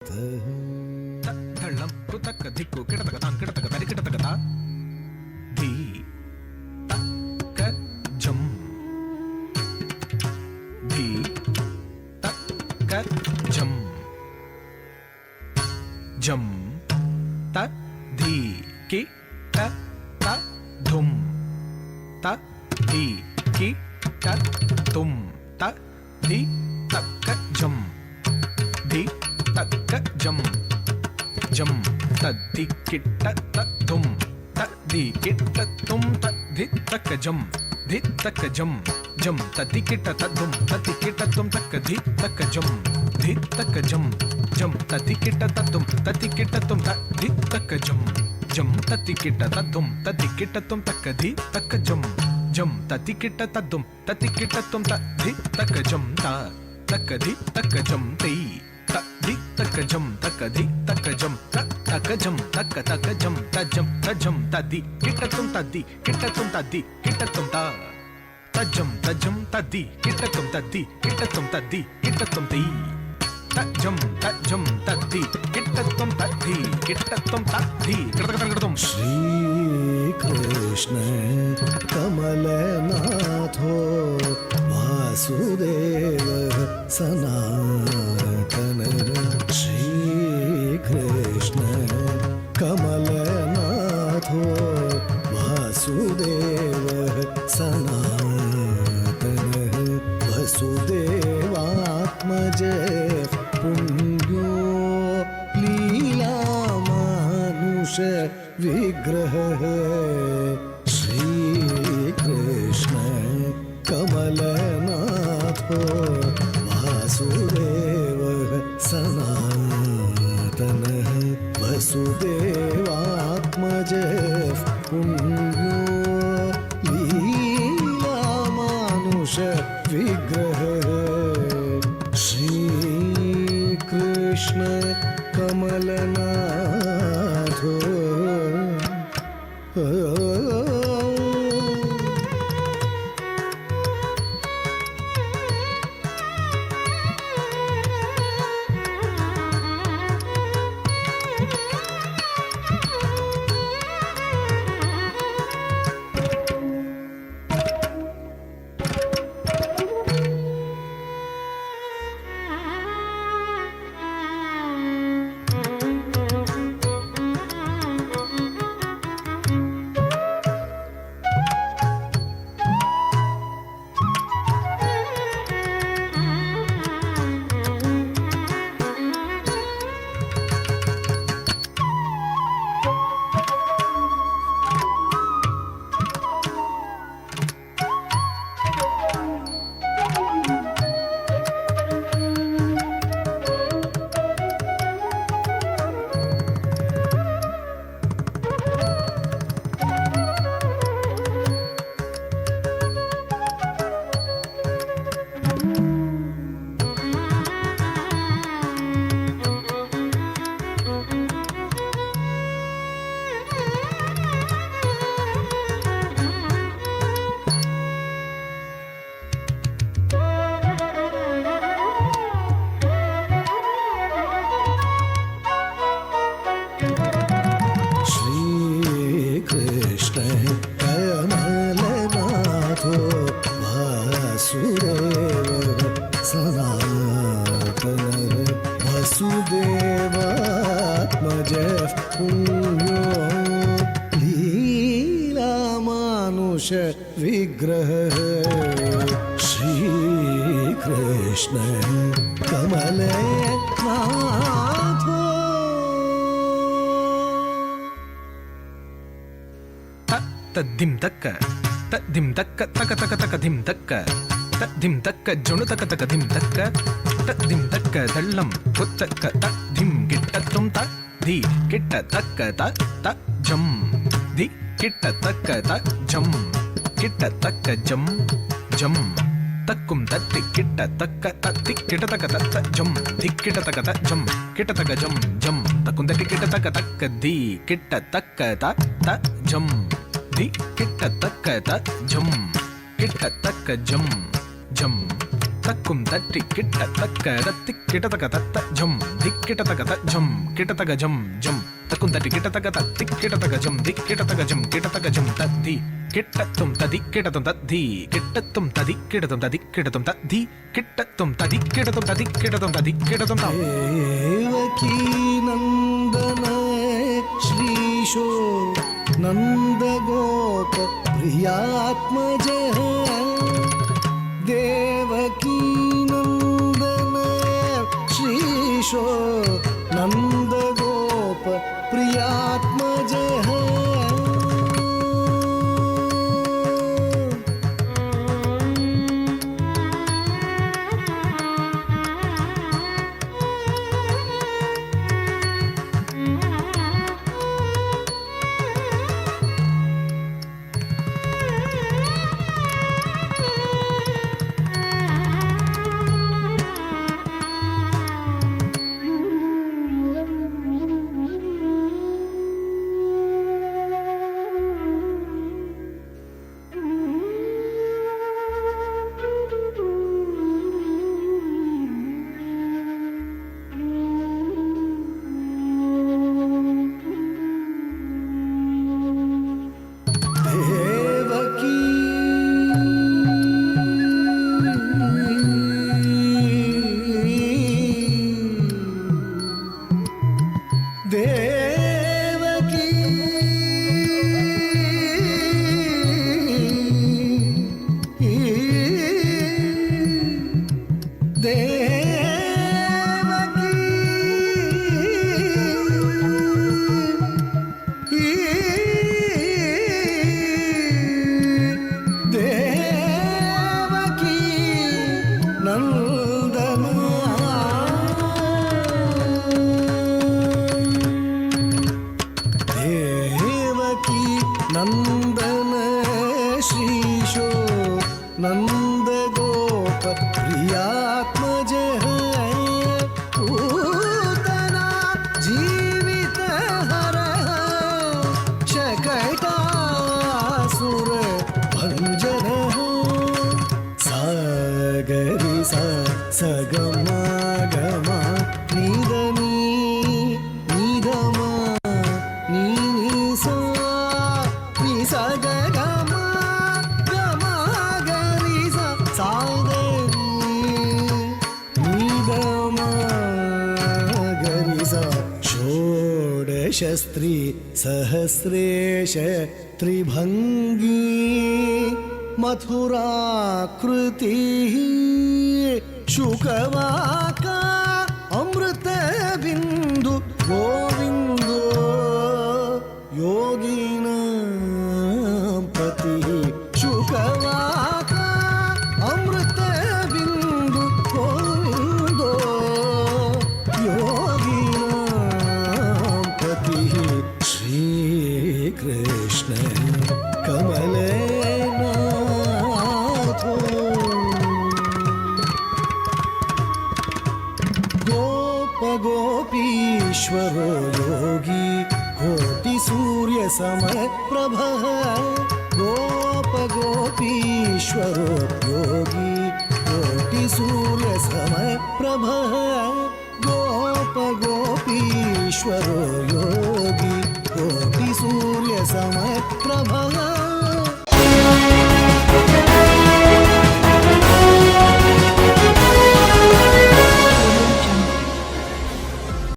தள்ளம் புத்தக்க திக்கு கிடத்தகதான் கிடத்தக தரி கிடத்தகதா தி தக்க ஜம் தி தக்க ஜம் ஜம் த தி கி ட த தும் த தி கி ட தும் த தி தக்க ஜம் தி தக்க ஜம் ஜம் தத்தி கிட்ட தத்தும் தத்தி கிட்ட தும் தத்தி தக்க ஜம் தி தக்க ஜம் ஜம் தத்தி கிட்ட தத்தும் தத்தி கிட்ட தும் தக்க தி தக்க ஜம் தி தக்க ஜம் ஜம் தத்தி கிட்ட தத்தும் தத்தி கிட்ட தும் தி தக்க ஜம் ஜம் தத்தி கிட்ட தத்தும் தத்தி கிட்ட தும் தக்க தி தக்க ஜம் ஜம் தத்தி கிட்ட தத்தும் தத்தி கிட்ட தும் தி தக்க ஜம் த தக்க தி தக்க ஜம் தை தி தக்க ஜம் தக்க தி தக்க ஜம் தக்க ஜம் தக்க தக்க ஜம் தஜம் தஜம் ததி கிட்டத்தும் ததி கிட்டத்தும் ததி கிட்டத்தும் த தஜம் தஜம் ததி கிட்டத்தும் ததி கிட்டத்தும் ததி கிட்டத்தும் தி தஜம் தஜம் ததி கிட்டத்தும் ததி கிட்டத்தும் ததி கிட்டத்தும் श्री कृष्ण कमलनाथो वासुदेव सनातन श्री कृष्ण कमलनाथो वासुदेव सनातन वसुदेवात्मज पुण्यो लीला मानुष विग्रह श्री कृष्ण कमलनाथो वासुदेव सनातन वसुदेवात्मज पुण्यो लीला मानुष विग्रह श्री कृष्ण कमलनाथो वसुदेवात्मज पुण्यो लीला मानुष विग्रह श्री कृष्ण कमलनाथो तद्दिम तक्क तद्दिम तक्क तक तक तक दिम तक्क तद्दिम तक्क जुणु तक तक दिम तक्क तद्दिम तक्क दल्लम पुत्तक्क तद्दिम गिट्टत्तुम तद्दि किट्ट तक्क त जम दि किट्ट तक्क त जम किट्ट तक्क जम जम तक्कुम तत्ति किट्ट तक्क तत्ति किट्ट तक्क तत्त जम दि किट्ट तक्क त जम किट्ट तक्क जम जम तक्कुम तत्ति किट्ट तक्क तक्क दि किट्ट तक्क त जम दि किट्ट तक्क त जम किट्ट तक्क जम जम ತಕ್ಕುಂ ತಟ್ಟಿ ಕಿಟ್ಟ ತಕ್ಕ ತತ್ತಿ ಕಿಟತಕ ತತ್ತ ಝುಂ ದಿಕ್ಕಿಟತಕ ತ ಝುಂ ಕಿಟತಕ ಝಂ ಝುಂ ತಕ್ಕುಂ ತಟ್ಟಿ ಕಿಟತಕ ತತ್ತಿ ಕಿಟತಕ ಝುಂ ದಿಕ್ಕಿಟತಕ ಝಂ ಕಿಟತಕ ಝುಂ ತದ್ದಿ ಕಿಟ್ಟತ್ತುಂ ತದಿ ಕಿಟತುಂ ತದ್ದಿ ಕಿಟ್ಟತ್ತುಂ ತದಿ ಕಿಟತುಂ ತದಿ ಕಿಟತುಂ ತದ್ದಿ ಕಿಟ್ಟತ್ತುಂ ತದಿ ಕಿಟತುಂ ತದಿ ಕಿಟತುಂ ತದಿ ಕಿಟತುಂ ತ ದೇವಕೀ ನಂದನ ಶ್ರೀಶೋ ನಂದ ಗೋಪ ಪ್ರಿಯಾತ್ಮಜ ದೇವಕೀ ನಂದನ ಶ್ರೀಶೋ ನಂದ ಗೋಪ ಪ್ರಿಯಾತ್ಮಜ ನಂದನ ಶ್ರೀಶೋ ನಂದ ಗೋಪ ಪ್ರಿಯಾತ್ಮಜ ಪೂತನ ಜೀವಿತ ಹರ ಶಕಟಾಸುರ ಭಂಜನ ಸಾಗರಿ ಸಗಮ ಗಮ ನಿಧನಿ ನಿಧಮ षोडशस्त्री सहस्रेश त्रिभंगी मथुराकृति शुकवाका अमृत बिंदु गोविंदो योगिनां पति शुकवाका अमृत बिंदु गोविंदो योगिनां पति श्री कृष्ण कमलनाथो गोप गोपीश्वरो योगी कोटि सूर्य समप्रभ गोप गोपीश्वरो योगी कोटि सूर्य समप्रभ गोप गोपीश्वरो योगी कोटि सूर्य समप्रभ